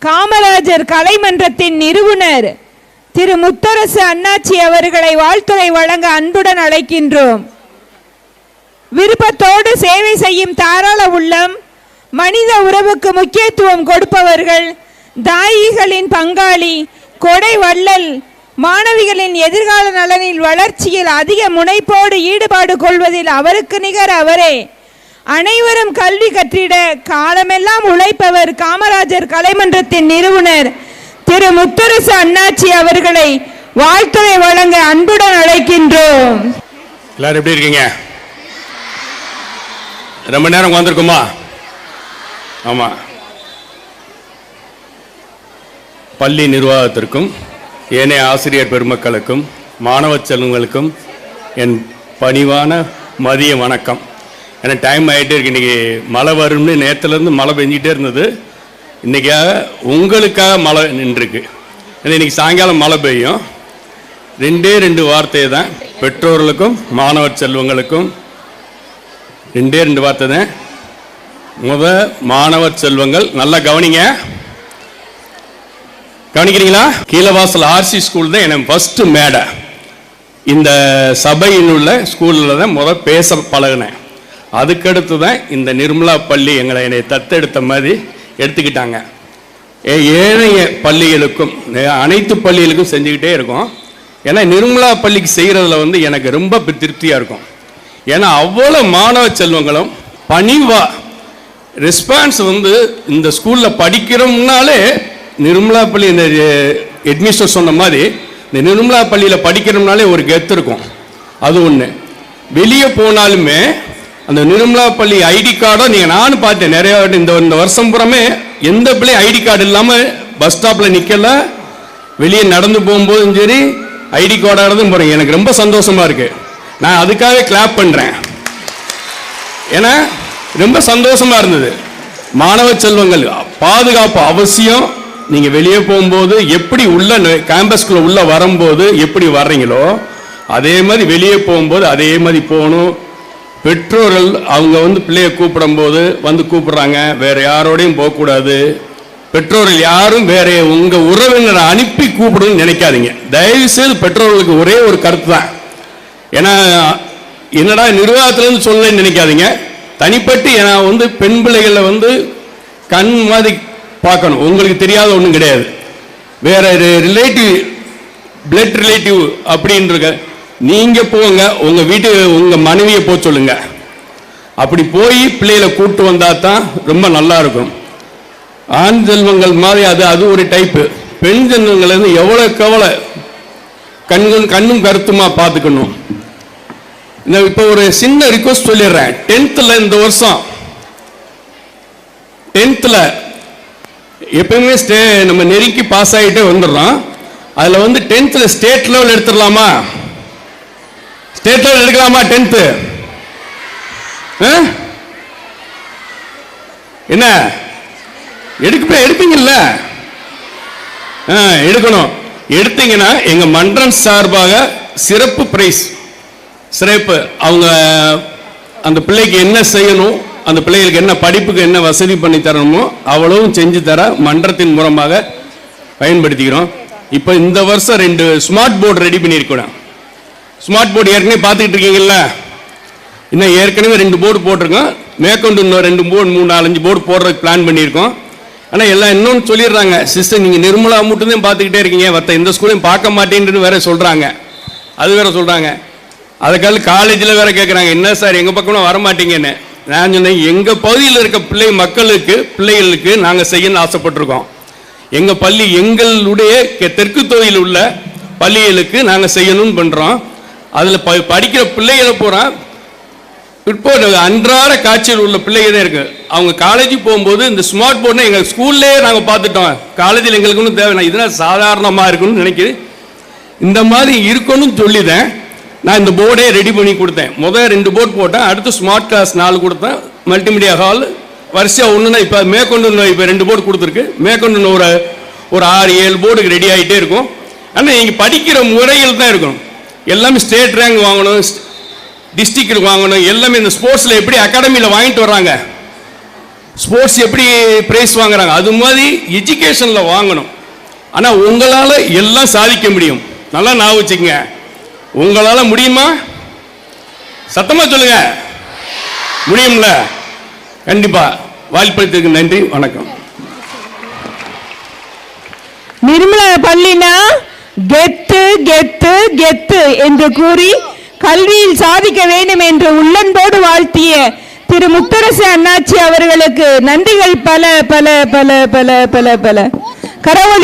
காமராஜர் கலைமன்றத்தின் நிறுவனர் திரு முத்தரசு அண்ணாச்சி அவர்களை வாழ்த்துரை வழங்க அன்புடன் அழைக்கின்றோம். விருப்பத்தோடு சேவை செய்யும் தாராள உள்ளம், மனித உறவுக்கு முக்கியத்துவம் கொடுப்பவர்கள், தாயிகளின் பங்காளி, கொடை வள்ளல், மாணவிகளின் எதிர்கால நலனில் வளர்ச்சியில் அதிக முனைப்போடு ஈடுபாடு கொள்வதில் அவருக்கு நிகர் அவரே. அனைவரும் கல்வி கற்றிட காலமெல்லாம் உழைப்பவர் காமராஜர் கலைமன்றத்தின் நிறுவனர் திரு முத்தரசு அண்ணாச்சி அவர்களை வாழ்த்துரை வழங்க அன்புடன் அழைக்கின்றோம். எல்லாரும் எப்படி இருக்கீங்க? ரொம்ப நேரம் வந்திருக்குமா? ஆமா. பள்ளி நிர்வாகத்திற்கும் ஏனைய ஆசிரியர் பெருமக்களுக்கும் மாணவ செல்வங்களுக்கும் என் பணிவான மதிய வணக்கம். ஏன்னா டைம் ஆகிட்டே இருக்கு. இன்றைக்கி மழை வரும்னு நேரத்துலேருந்து மழை பெஞ்சிக்கிட்டே இருந்தது. இன்றைக்காக உங்களுக்காக மழை நின்றுருக்கு. ஏன்னா இன்றைக்கி சாயங்காலம் மழை பெய்யும். ரெண்டு வார்த்தையை தான் பெற்றோர்களுக்கும் மாணவர் செல்வங்களுக்கும். ரெண்டு வார்த்தை தான். மாணவர் செல்வங்கள் நல்லா கவனிக்கிறீங்களா? கீழவாசல் ஆர்சி ஸ்கூல் தான் எனக்கு ஃபஸ்ட்டு மேடை. இந்த சபையில் உள்ள ஸ்கூலில் தான் பேச பழகினேன். அதுக்கடுத்து தான் இந்த நிர்மலா பள்ளி என்னை தத்தெடுத்த மாதிரி எடுத்துக்கிட்டாங்க. ஏனைய பள்ளிகளுக்கும் அனைத்து பள்ளிகளுக்கும் செஞ்சுக்கிட்டே இருக்கோம். ஏன்னா நிர்மலா பள்ளிக்கு செய்கிறதுல எனக்கு ரொம்ப திருப்தியாக இருக்கும். ஏன்னா அவ்வளோ மாணவ செல்வங்களும் பணிவாக ரெஸ்பான்ஸ் இந்த ஸ்கூலில் படிக்கிறோம்னாலே நிர்மலா பள்ளி இந்த ஹெட்மிஸ்டர் சொன்ன மாதிரி இந்த நிர்மலா பள்ளியில் படிக்கிறோம்னாலே ஒரு கெத்து இருக்கும். அது ஒன்று. வெளியே போனாலுமே அந்த நிர்மலா பள்ளி ஐடி கார்டோ நானும் பார்த்தேன் நிறைய இந்த வருஷம் புறமே எந்த பிள்ளை ஐடி கார்டு இல்லாமல் பஸ் ஸ்டாப்பில் நிற்கல. வெளியே நடந்து போகும்போதும் சரி ஐடி கார்டாக போகிறேன். எனக்கு ரொம்ப சந்தோஷமாக இருக்குது. நான் அதுக்காக கிளாப் பண்ணுறேன். ஏன்னா ரொம்ப சந்தோஷமாக இருந்தது. மாணவ செல்வங்கள் பாதுகாப்பு அவசியம். நீங்கள் வெளியே போகும்போது எப்படி உள்ள கேம்பஸ்குள்ளே உள்ளே வரும்போது எப்படி வர்றீங்களோ அதே மாதிரி வெளியே போகும்போது அதே மாதிரி போகணும். பெற்றோர்கள் அவங்க பிள்ளைய கூப்பிடும்போது கூப்பிடுறாங்க, வேற யாரோடையும் போகக்கூடாது. பெற்றோர்கள் யாரும் வேற உங்கள் உறவினரை அனுப்பி கூப்பிடுன்னு நினைக்காதீங்க. தயவுசெய்து பெற்றோர்களுக்கு ஒரே ஒரு கருத்து தான். ஏன்னா என்னடா நிர்வாகத்திலேருந்து சொல்லன்னு நினைக்காதீங்க. தனிப்பட்டு ஏன்னா பெண் பிள்ளைகளை கண் மாதிரி பார்க்கணும். உங்களுக்கு தெரியாத ஒன்றும் கிடையாது. வேற ரிலேட்டிவ் பிளட் ரிலேட்டிவ் அப்படின்ற நீங்கள் போங்க, உங்கள் வீட்டு உங்கள் மனைவியை போக சொல்லுங்க. அப்படி போய் பிள்ளைகளை கூப்பிட்டு வந்தால் தான் ரொம்ப நல்லா இருக்கும். ஆண் செல்வங்கள் மாதிரி அது ஒரு டைப்பு. பெண் செல்வங்கள் எவ்வளோக்கு எவ்வளோ கண்ணும் கருத்துமா பார்த்துக்கணும். இப்போ ஒரு சின்ன ரிக்வஸ்ட் சொல்லிடுறேன். 10th இந்த வருஷம் 10th எப்பவுமே நம்ம நெருக்கி பாஸ் ஆகிட்டே வந்துடுறோம். அதில் 10th ஸ்டேட் லெவல் எடுத்துடலாமா? ஸ்டேட் லெவல் எடுக்கலாமா? 10th என்ன எடுப்பீங்கல்ல? எடுக்கணும். எடுத்தீங்கன்னா எங்க மன்றம் சார்பாக சிறப்பு பிரைஸ் சிறப்பு. அவங்க அந்த பிள்ளைக்கு என்ன செய்யணும், அந்த பிள்ளைகளுக்கு என்ன படிப்புக்கு என்ன வசதி பண்ணி தரணுமோ அவ்வளவும் செஞ்சு தர மன்றத்தின் மூலமாக பயன்படுத்திக்கிறோம். இப்போ இந்த வருஷம் 2 ஸ்மார்ட் போர்டு ரெடி பண்ணியிருக்கோம். ஸ்மார்ட் போர்டு ஏற்கனவே பார்த்துக்கிட்டு இருக்கீங்கல்ல? இன்னும் ஏற்கனவே 2 போர்டு போட்டிருக்கோம். மேற்கொண்டு இன்னும் 2 போர்டு 3-4-5 போர்டு போடுறதுக்கு பிளான் பண்ணியிருக்கோம். ஆனால் எல்லாம் இன்னொன்று சொல்லிடுறாங்க, சிஸ்டர் நீங்கள் நிர்மலா மட்டும்தான் பார்த்துக்கிட்டே இருக்கீங்க, மற்ற எந்த ஸ்கூலையும் பார்க்க மாட்டேன்னு வேற சொல்கிறாங்க. அது வேற சொல்கிறாங்க. அதுக்காக காலேஜில் வேற கேட்குறாங்க, என்ன சார் எங்கள் பக்கம்லாம் வரமாட்டீங்கன்னு. நான் சொன்னேன், எங்கள் பகுதியில் இருக்க பிள்ளைகளுக்கு நாங்கள் செய்யணும்னு ஆசைப்பட்டிருக்கோம். எங்கள் பள்ளி எங்களுடைய தெற்கு தொகுதியில் உள்ள பள்ளிகளுக்கு நாங்கள் செய்யணும்னு பண்ணுறோம். அதில் படிக்கிற பிள்ளைகளை பூரா இப்போ அன்றாட காட்சியில் உள்ள பிள்ளைகள் தான் இருக்குது. அவங்க காலேஜுக்கு போகும்போது இந்த ஸ்மார்ட் போர்டுனா எங்கள் ஸ்கூல்லேயே நாங்கள் பார்த்துட்டோம், காலேஜில் எங்களுக்கு ஒன்றும் தேவை, இதெல்லாம் சாதாரணமாக இருக்குன்னு நினைக்கிறேன். இந்த மாதிரி இருக்கணும்னு சொல்லிதான் நான் இந்த போர்டே ரெடி பண்ணி கொடுத்தேன். முதல் 2 போர்டு போட்டேன், அடுத்து ஸ்மார்ட் கிளாஸ் 4 கொடுத்தேன், மல்டிமீடியா ஹால் வரிசையாக ஒன்றுனா இப்போ மேற்கொண்டு இப்போ 2 போர்டு கொடுத்துருக்கு. மேற்கொண்டு ஒரு 6-7 போர்டுக்கு ரெடி ஆகிட்டே இருக்கும். ஆனால் நீங்கள் படிக்கிற முறையில் தான் இருக்கணும். எல்லாமே ஸ்டேட் ரேங்க் வாங்கணும், டிஸ்ட்ரிக்ட் வாங்கணும். எல்லாமே இந்த ஸ்போர்ட்ஸில் எப்படி அகாடமியில் வாங்கிட்டு வர்றாங்க, ஸ்போர்ட்ஸ் எப்படி பிரைஸ் வாங்குறாங்க அது மாதிரி எஜுகேஷனில் வாங்கணும். ஆனால் உங்களால் எல்லாம் சாதிக்க முடியும். நல்லா ஞாபகம் வச்சுக்கங்க. உங்களால் முடியுமா? சத்தமாக சொல்லுங்க. முடியும்ல? கண்டிப்பா. வாய்ப்பளித்ததுக்கு நன்றி. வணக்கம். நிர்மலா பள்ளினா கெத்து கெத்து கெத்து என்று கூறி கல்வியில் சாதிக்க வேண்டும் என்று உள்ளன்போடு வாழ்த்திய திரு முத்தரசு அண்ணாச்சி அவர்களுக்கு நன்றிகள் பல பல பல பல பல பல. கரவொலி